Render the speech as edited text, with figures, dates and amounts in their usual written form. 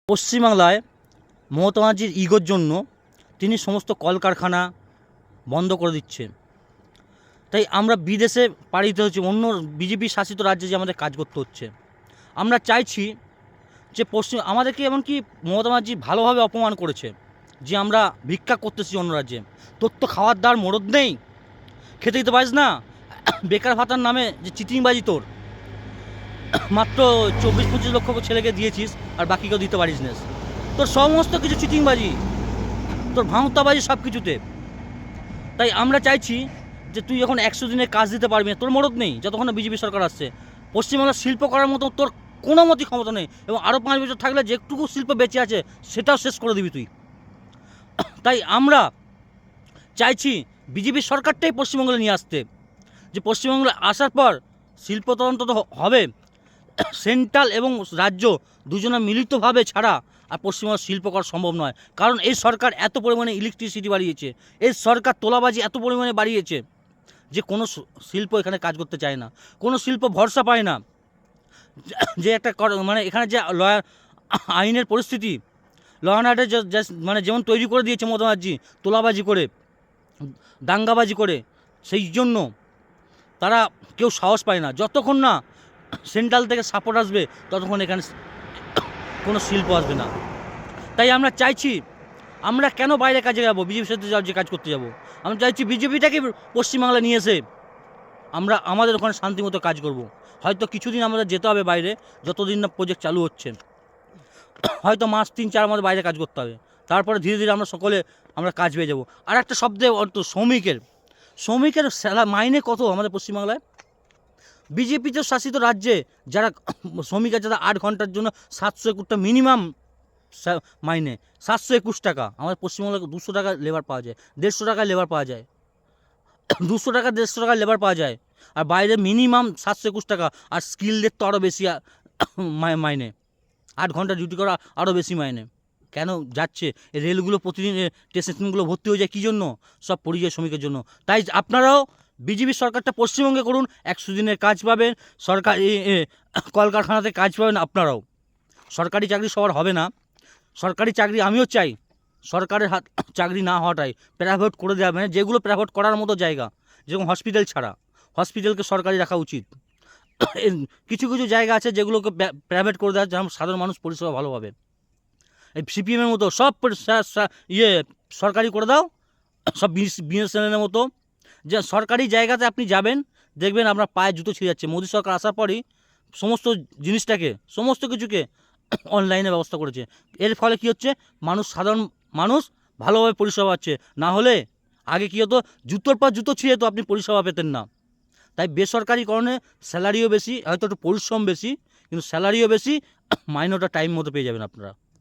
পশ্চিমবাংলায় মমতা ব্যানার্জির ইগোর জন্য তিনি সমস্ত কলকারখানা বন্ধ করে দিচ্ছে। তাই আমরা বিদেশে পাড়ি দিতে হচ্ছে, অন্য বিজেপি শাসিত রাজ্যে যে আমাদের কাজ করতে হচ্ছে। আমরা চাইছি যে আমাদেরকে এমনকি মমতা ব্যানার্জি ভালোভাবে অপমান করেছে যে আমরা ভিক্ষা করতেছি অন্য রাজ্যে। তোর তো খাওয়ার দাওয়ার মরদ নেই, খেতে দিতে পারিস না, বেকার ভাতার নামে যে চিটিংবাজি তোর, মাত্র 24-25 লক্ষ ছেলেকে দিয়েছিস আর বাকি কেউ দিতে পারিস না। তোর সমস্ত কিছু চিটিংবাজি, তোর ভাঁওতাবাজি সব কিছুতে। তাই আমরা চাইছি যে তুই যখন 100 দিনের কাজ দিতে পারবি না, তোর মরদ নেই যতক্ষণ না বিজেপি সরকার আসছে। পশ্চিমবাংলার শিল্প করার মতো তোর কোনো মতই ক্ষমতা নেই, এবং আরও 5 বছর থাকলে যেটুকু শিল্প বেঁচে আছে সেটাও শেষ করে দিবি তুই। তাই আমরা চাইছি বিজেপি সরকারটাই পশ্চিমবঙ্গে নিয়ে আসতে, যে পশ্চিমবঙ্গে আসার পর শিল্প তদন্ত তো হবে, সেন্ট্রাল এবং রাজ্য দুজনে মিলিতভাবে ছাড়া আর পশ্চিমবঙ্গের শিল্প করা সম্ভব নয়। কারণ এই সরকার এত পরিমাণে ইলেকট্রিসিটি বাড়িয়েছে, এই সরকার তোলাবাজি এত পরিমাণে বাড়িয়েছে যে কোনো শিল্প এখানে কাজ করতে চায় না, কোনো শিল্প ভরসা পায় না। যে একটা মানে এখানে যে আইনের পরিস্থিতি, ল অ্যান্ড অর্ডার মানে যেমন তৈরি করে দিয়েছে মমতা ব্যানার্জি, তোলাবাজি করে, দাঙ্গাবাজি করে, সেই জন্য তারা কেউ সাহস পায় না। যতক্ষণ না সেন্ট্রাল থেকে সাপোর্ট আসবে ততক্ষণ এখানে কোনো শিল্প আসবে না। তাই আমরা চাইছি, আমরা কেন বাইরে কাজে যাবো, বিজেপির সাথে যে কাজ করতে যাব? আমরা চাইছি বিজেপিটাকে পশ্চিমবাংলা নিয়ে এসে আমরা আমাদের ওখানে শান্তিমতো কাজ করব। হয়তো কিছুদিন আমাদের যেতে হবে বাইরে, যতদিন না প্রজেক্ট চালু হচ্ছে, হয়তো মাস 3-4 আমাদের বাইরে কাজ করতে হবে। তারপরে ধীরে ধীরে আমরা কাজ পেয়ে যাবো। আর একটা শব্দে অর্থ শ্রমিকের মাইনে কত আমাদের পশ্চিমবাংলায়? বিজেপিতে শাসিত রাজ্যে যারা শ্রমিক আছে তারা 8 ঘন্টার জন্য 721 টাকা মিনিমাম মাইনে, 721 টাকা। আমাদের পশ্চিমবঙ্গে 200 টাকা লেবার পাওয়া যায়, 150 টাকায় লেবার পাওয়া যায়, 200 টাকা 150 টাকায় লেবার পাওয়া যায়। আর বাইরে মিনিমাম 721 টাকা। আর স্কিলদের তো আরও বেশি মাইনে, 8 ঘন্টা ডিউটি করা আরও বেশি মাইনে। কেন যাচ্ছে এই রেলগুলো প্রতিদিন, স্টেশনগুলো ভর্তি হয়ে যায় কী জন্য? সব পরিযায়ী শ্রমিকের জন্য। তাই আপনারাও বিজেপি সরকারটা পশ্চিমবঙ্গে করুন, 100 দিনের কাজ পাবেন, সরকারি কলকারখানাতে কাজ পাবেন আপনারাও। সরকারি চাকরি সবার হবে না, সরকারি চাকরি আমিও চাই, সরকারের চাকরি না হওয়াটাই প্রাইভেট করে দেওয়া, মানে যেগুলো প্রাইভেট করার মতো জায়গা, যেরকম হসপিটাল ছাড়া, হসপিটালকে সরকারি রাখা উচিত। কিছু কিছু জায়গা আছে যেগুলোকে প্রাইভেট করে দেওয়া, যেমন সাধারণ মানুষ পরিষেবা ভালো পাবে। এই সিপিএমের মতো সব সরকারি করে দাও, সব বিএসএনএলের মতো। যে সরকারি জায়গাতে আপনি যাবেন, দেখবেন আপনার পায়ে জুতো ছিঁড়ে যাচ্ছে। মোদী সরকার আসার পরই সমস্ত জিনিসটাকে, সমস্ত কিছুকে অনলাইনে ব্যবস্থা করেছে। এর ফলে কী হচ্ছে, সাধারণ মানুষ ভালোভাবে পরিষেবা পাচ্ছে। না হলে আগে কী হতো, জুতোর পর জুতো ছিঁড়ে তো আপনি পরিষেবা পেতেন না। তাই বেসরকারিকরণে স্যালারিও বেশি, হয়তো একটু পরিশ্রম বেশি, কিন্তু স্যালারিও বেশি, মাইনেটা টাইম মতো পেয়ে যাবেন আপনারা।